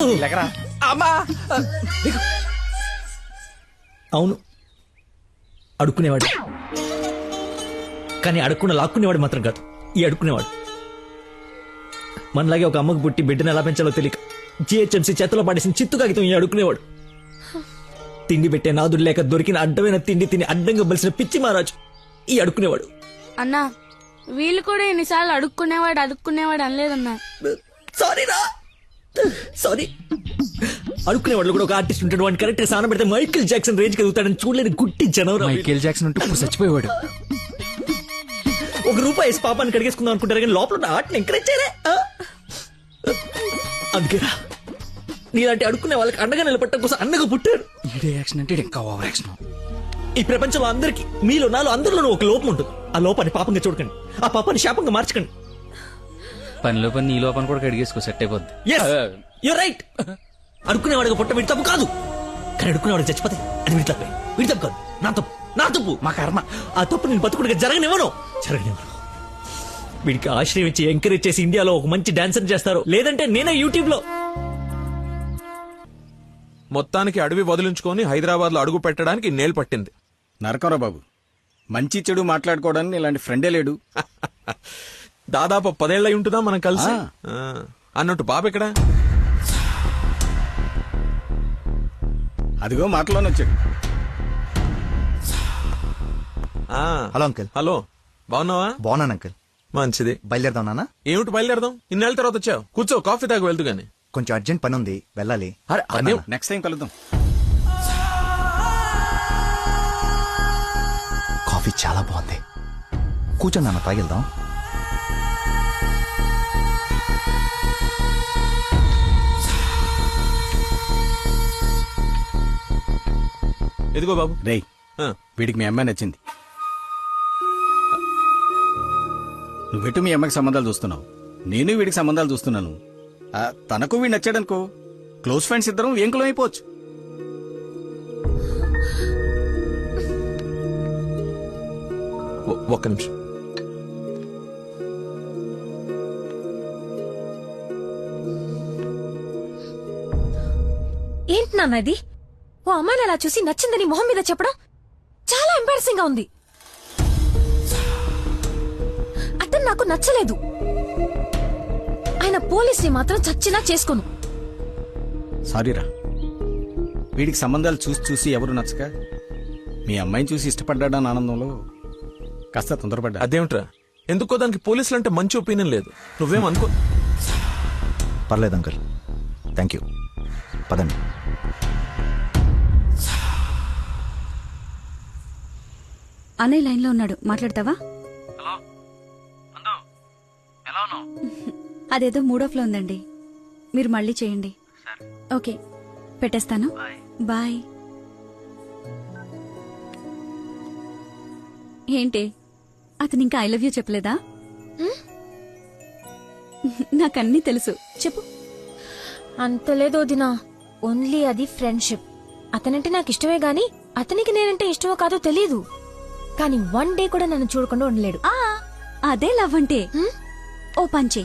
అమ్మా అవును, అడుక్కునేవాడు. కానీ అడుక్కున్న లాక్కునేవాడు మాత్రం కాదు, ఈ అడుక్కునేవాడు. మనలాగే ఒక అమ్మకు పుట్టి బిడ్డను ఎలా పెంచాలో తెలియక జిహెచ్ఎంసీ చేతిలో పడేసిన చిత్తు కాగితం ఈ అడుక్కునేవాడు. తిండి పెట్టే నాదుడు లేక దొరికిన అడ్డమైన తిండి తిని అడ్డంగా బలిసిన పిచ్చి మహారాజు ఈ అడుక్కునేవాడు. అన్నా వీళ్ళు కూడా ఎన్నిసార్లు అడుక్కునేవాడు అనలేదన్నా. సారీ. అడుక్కునేవాడు కూడా ఒక ఆర్టిస్ట్ ఉంటాడు, వాడిని కరెక్ట్ గా సాన పెడితే మైకేల్ జాక్సన్ రేంజ్ కదుగుతాడని చూడలేని గుట్టి జనవరం. మైకేల్ జాక్సన్ ఉంటే ఇప్పుడు చచ్చిపోయేవాడు. ₹1 వేసి పాపాన్ని కడిగేసుకుందాం అనుకుంటారు కానీ లోపల ఉన్న ఆర్ట్ని ఎంకరేజ్ చేయలే. అందుకేరా నీలాంటి అడుక్కునే వాళ్ళకి అండగా నిలబట్టడం కోసం అన్నగా పుట్టారు. ఈడే యాక్షన్ అంటే ఇంకా ఓవర్ యాక్షన్. ఈ ప్రపంచంలో అందరికి మీలో నాలో అందరిలోనూ ఒక లోపం ఉంటుంది. ఆ లోపాన్ని పాపంగా చూడకండి, ఆ పాపాన్ని శాపంగా మార్చకండి. పనిలో పని నీ లోపల కూడా కడిగేసుకో, సెట్ అయిపోద్ది. You're right. అడుక్కునేవాడికి పుట్ట వీడి తప్పు కాదు, కానీ అడుక్కునేవాడికి చచ్చిపోతే అది వీడి తప్పే. వీడి తప్పు కాదు, నా తప్పు మా కర్మ. ఆ తప్పు నేను బతుకుడిగా జరగనివ్వను. వీడికి ఆశ్రయం ఇచ్చి ఎంకరేజ్ చేసి ఇండియాలో ఒక మంచి డాన్సర్ చేస్తారు, లేదంటే నేనే యూట్యూబ్ లో. మొత్తానికి అడవి వదిలించుకొని హైదరాబాద్ లో అడుగు పెట్టడానికి నేలు పట్టింది. నరకరా బాబు, మంచి చెడు మాట్లాడుకోవడానికి ఇలాంటి ఫ్రెండే లేడు. దాదాపు 10 ఏళ్ళై ఉంటుందా మనం కలిసి. అన్నట్టు బాబు ఇక్కడ అదిగో మాటలోనే వచ్చాడు. Hello uncle. హలో, బాగున్నావా? బాగున్నాను అంకుల్. మంచిది. బయలుదేరదాం నాన్న. ఏమిటి బయలుదేరదాం? ఇన్నేళ్ళ తర్వాత వచ్చావు, కూర్చో, కాఫీ తాగి వెళ్తూ గాని. కొంచెం అర్జెంట్ పని ఉంది, వెళ్ళాలి. అరే అదే నెక్స్ట్ టైం కలుద్దాం. కాఫీ చాలా బాగుంది, కూర్చో నాన్న, తాగిద్దాం. ఎదిగో బాబు. రేయ్, ఆ, వీడికి మీ అమ్మాయి నచ్చింది. నువ్వెటు మీ అమ్మాయికి సంబంధాలు చూస్తున్నావు, నేను వీడికి సంబంధాలు చూస్తున్నాను. తనకు వీడు నచ్చాడనుకో, క్లోజ్ ఫ్రెండ్స్ ఇద్దరం ఏంకులం అయిపోవచ్చు. ఒక్క నిమిషం. ఏంటి నాన్న ఇది? ఓ అమ్మాయిని అలా చూసి నచ్చిందని మొహం మీద చెప్పడం చాలా ఎంబారసింగ్ గా ఉంది. అతను నాకు నచ్చలేదు, ఆయన పోలీస్ని మాత్రం చచ్చినా చేసుకోను. సారీరా, వీడికి సంబంధాలు చూసి చూసి ఎవరు నచ్చక మీ అమ్మాయిని చూసి ఇష్టపడ్డాడని ఆనందంలో కాస్త తొందరపడ్డా. అదేమిట్రా, ఎందుకో దానికి పోలీసులు అంటే మంచి ఒపీనియన్ లేదు. నువ్వేం అనుకో. పర్లేదు అంకుల్, థ్యాంక్ యూ. పదండి. అన్నయ్య లైన్ లో ఉన్నాడు, మాట్లాడతావా? అదేదో మూడ్ ఆఫ్ లో ఉందండి, మీరు మళ్ళీ చేయండి. ఓకే, పెట్టేస్తాను. బాయ్. ఏంటి, అతను ఇంకా ఐ లవ్ యూ చెప్పలేదా? నాకన్నీ తెలుసు, చెప్పు. అంత లేదో దినా, ఓన్లీ అది ఫ్రెండ్షిప్. అతనంటే నాకు ఇష్టమే గాని అతనికి నేనంటే ఇష్టమో కాదో తెలీదు. కానీ 1 డే కూడా నన్ను చూడకుండా ఉండలేడు. అదే లవ్ అంటే. ఓ పంచే,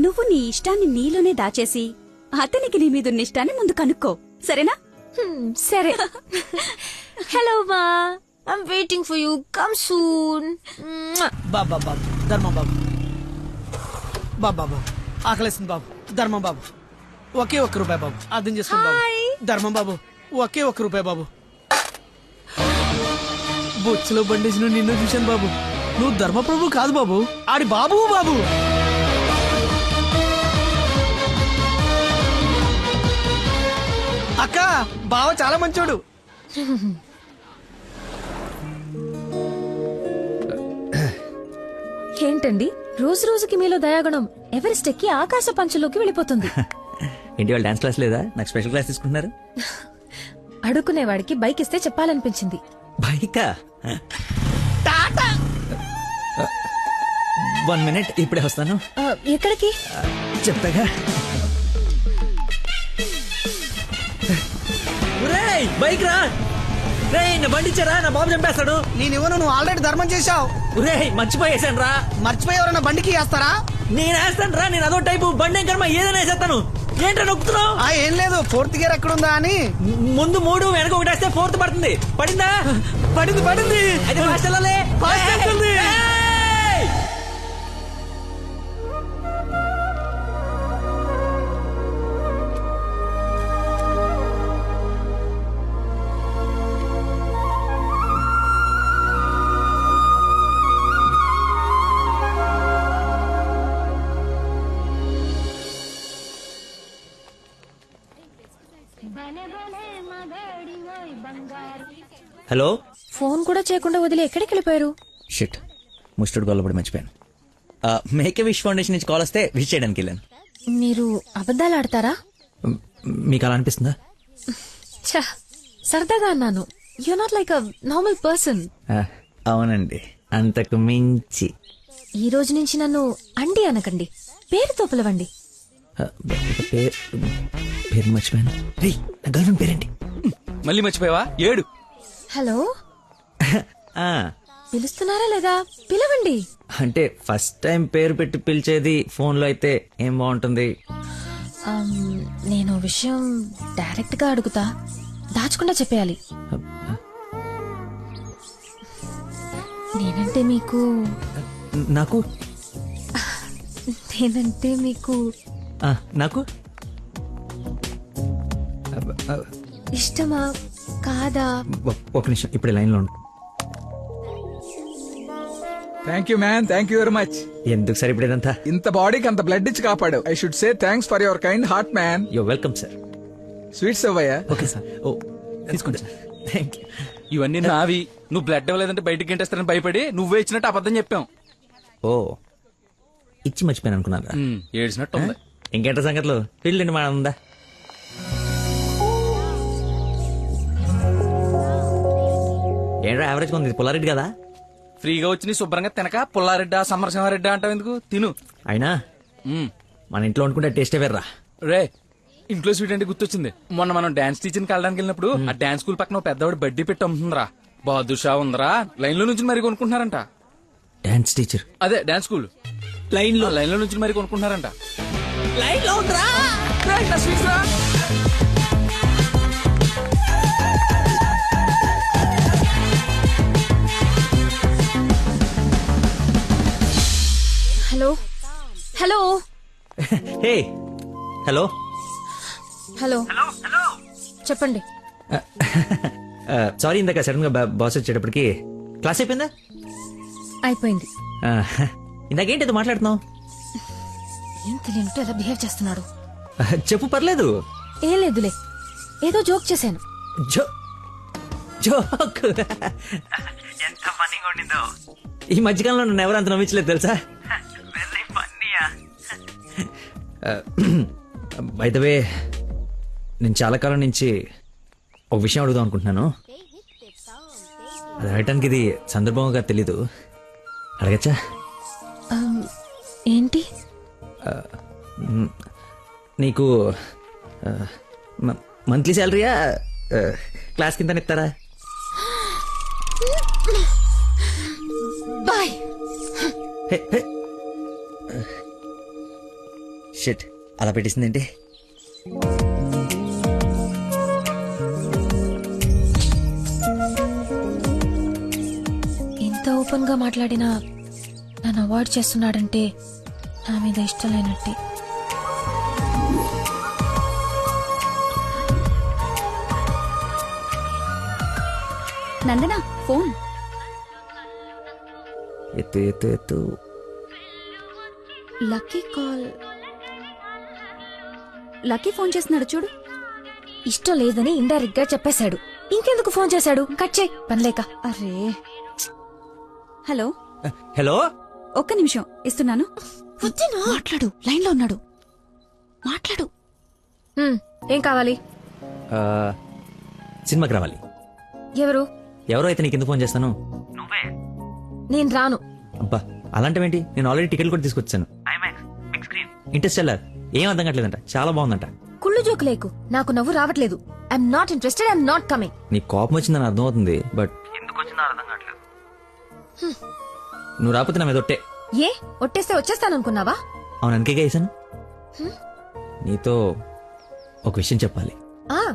నువ్వు నీ ఇష్టాన్ని నీలోనే దాచేసి అతనికి నీ మీదున్న ఇష్టాన్ని ముందు కనుక్కో, సరేనా? సరే. హలో మా, I'm waiting for you, come soon. బాబా బాబు, ధర్మం బాబు. బాబా ఆకలేస్తుంది బాబు. ధర్మం బాబు, ఒకే ₹1 బాబు, అర్థం చేసుకోండి బాబు. ధర్మం బాబు, ఒకే ₹1 బాబు. బొచ్చులో బండేసిన నిన్ను చూశాను బాబు. నువ్వు ధర్మప్రభు కాదు బాబు, ఆడి బాబు బాబు. అక్క, బావ చాలా మంచోడు. ఏంటండి రోజు రోజుకి మీలో దయాగుణం ఎవరెస్ట్ ఎక్కి ఆకాశ పంచులోకి వెళ్ళిపోతుంది. ఏంటి వాళ్ళు డాన్స్ క్లాస్ లేదా? నాకు స్పెషల్ క్లాస్ తీసుకుంటున్నారు. అడుక్కునేవాడికి బైక్ ఇస్తే చెప్పాలనిపించింది. బైకా? 1 minute, ఇప్పుడే వస్తాను. ఎక్కడికి? చెప్తాగా. బైక్ రా. నా బండి ఇచ్చారా, నా బాబు చంపేస్తాడు. నేను ఇవ్వను, నువ్వు ఆల్రెడీ ధర్మం చేశావు. మర్చిపోయేసాను రా. మర్చిపోయి ఎవరన్నా బండికి వేస్తారా? నేను వేస్తాను రా, నేను అదో టైపు బండి కర్మ ఏదైనా వేసేస్తాను. ఏంట్రా నొక్కుతున్నావు? ఏం లేదు, ఫోర్త్ గేర్ ఎక్కడుందా అని. ముందు 3 వెనక 1 వేస్తే 4th పడుతుంది. పడిందా? పడింది. అయితే ఫాస్ట్ వెళ్ళాలి. Fast వెళ్తుంది. ఏయ్! హలో. ఫోన్ కూడా చేయకుండా వదిలి ఎక్కడికి వెళ్ళిపోయారు? షిట్, ముస్టుడు గొల్లపడి మర్చిపోయాను. మేకే విష్ ఫౌండేషన్ నుంచి కాల్ వస్తే విష్ చేయడానికి వెళ్ళాను. మీరు అబద్ధాలు ఆడతారా? మీకు అలా అనిపిస్తుందా? ఛ, సరదాగా అన్నాను. You not like a normal person. అవునండి, అంతకు మించి. ఈ రోజు నుంచి నన్ను అండి అనకండి, పేరుతో పిలవండి. పేరు మర్చిపోయాను. రే, నా గర్ల్ఫ్రెండ్ పేరేంటి? మళ్ళీ మర్చిపోయావా? 7. హలో, ఆ, పిలుస్తున్నారా లేదా? పిలవండి. అంటే ఫస్ట్ టైం పేరు పెట్టి పిలిచేది ఫోన్లో అయితే ఏం బాగుంటుంది? నేను విషయం డైరెక్ట్ గా అడుగుతా, దాచకుండా చెప్పేయాలి. నేనంటే మీకు నాకు నేనంటే మీకు నాకు ఇష్టమా కాదా? ఒక నిమిషం, ఇప్పుడు లైన్లో ఉండు. Thank you man, thank you very much. ఎందుకు సార్ ఇప్పుడు ఇదంతా? ఇంత బాడీకి అంత బ్లడ్ ఇచ్చి కాపాడు. I should say thanks for your kind heart man. Yo welcome sir. Sweets అవ్వయ్యా. Okay sir. ఓ, తీసుకోండి సార్. Thank you. ఇవన్నీ నావి. నువ్వు బ్లడ్ ఇవ్వలేదంటే బయటికి గంటేస్తారని భయపడి నువ్వే ఇచ్చినట్టు అబద్ధం చెప్పాం. ఓ, ఇచ్చి మర్చిపోయాను అనుకున్నారా? ఏడ్చినట్టు ఉంది. ఇంకేంట సంగతులు? ఫీల్డ్ మా ఉందా? ఏంట్రా యావరేజ్ ఉంది, పుల్లారెడ్డి కదా? ఫ్రీగా వచ్చి నీ శుభ్రంగా తినక పుల్లారెడ్డా సమరసింహారెడ్డా అంటావు ఎందుకు? తిను. అయినా మన ఇంట్లో వండుకుంటే టేస్టే వేర్రా. రే, ఇంట్లో స్వీట్ అంటే గుర్తొచ్చింది. మొన్న మనం డాన్స్ టీచర్కి వెళ్ళడానికి వెళ్ళినప్పుడు ఆ డాన్స్ స్కూల్ పక్కన పెద్దవాడు బడ్డీ పెట్టి అమ్ముతుందిరా. బాదుషా ఉందరా. లైన్ లో నుంచి మరి కొనుక్కుంటున్నారంట. Dance teacher? అదే డాన్స్ స్కూల్. లైన్ లో నుంచి మరి కొనుక్కుంటున్నారంట. లైన్ లో ఉందిరా. Hello hello hey, hello hello చెప్పండి. సారీ, ఇందాక సడన్ గా బాస్ వచ్చేటప్పటికి క్లాస్ అయిపోయిందా? అయిపోయింది. ఇందాకేంటి అది మాట్లాడుతున్నావు? ఏం తెలియనట్టు ఎలా బిహేవ్ చేస్తున్నాడు. చెప్పు, పర్లేదు. ఏం లేదులే, ఏదో జోక్ చేశాను. జోక్ ఎంత ఫన్నీగా ఉండిందో. ఈ మధ్యకాలంలో నన్ను ఎవరు అంత నమ్మించలేదు తెలుసా? బై ద వే, నేను చాలా కాలం నుంచి ఒక విషయం అడుగుదాం అనుకుంటున్నాను. అది అడగటానికి ఇది సందర్భంగా తెలీదు. అడగచ్చా? ఏంటి? నీకు మంత్లీ శాలరీయా, క్లాస్ కింద ఇస్తారా? బాయ్. షిట్, అలా పెట్టేసిందేంటి? ఎంత ఓపెన్ గా మాట్లాడినా నన్ను అవాయిడ్ చేస్తున్నాడంటే నా మీద ఇష్టం లేనట్టే. నందన ఫోన్. ఎత్తు ఎత్తు ఎత్తు. Lucky call. లక్కీ ఫోన్ చేస్తున్నాడు చూడు. ఇష్టం లేదని ఇండైరెక్ట్ గా చెప్పేశాడు. ఇంకెందుకు ఫోన్ చేశాడు? కట్ చేయి, పనిలేక. అరే, హలో హలో, ఒక్క నిమిషం ఇస్తున్నాను. మాట్లాడు, లైన్ లో ఉన్నాడు. మాట్లాడు. ఏం కావాలి? సినిమాకి రావాలి. ఎవరు? ఎవరో అయితే నీకు ఎందుకు ఫోన్ చేస్తాను? నేను రాను. అబ్బా, అలాంటివేంటి? నేను ఆల్రెడీ టికెట్ కూడా తీసుకొచ్చాను. ఇంటర్స్టెల్లార్ ఏం అర్థం కావట్లేదంట, చాలా బాగుందంట. కుళ్ళు జోకు లేకు, నాకు నవ్వు రావట్లేదు. I'm not interested, I'm not coming. నీ కోపం వచ్చిందని అర్థం అవుతుంది, బట్ ఎందుకు వచ్చిందో అర్థం కావట్లేదు. నువ్వు రాకపోతే నా మీద ఒట్టే. ఏ ఒట్టేస్తే వచ్చేస్తాననుకున్నావా? అవును, అందుకే వేసాను. నీతో ఒక విషయం చెప్పాలి. ఆ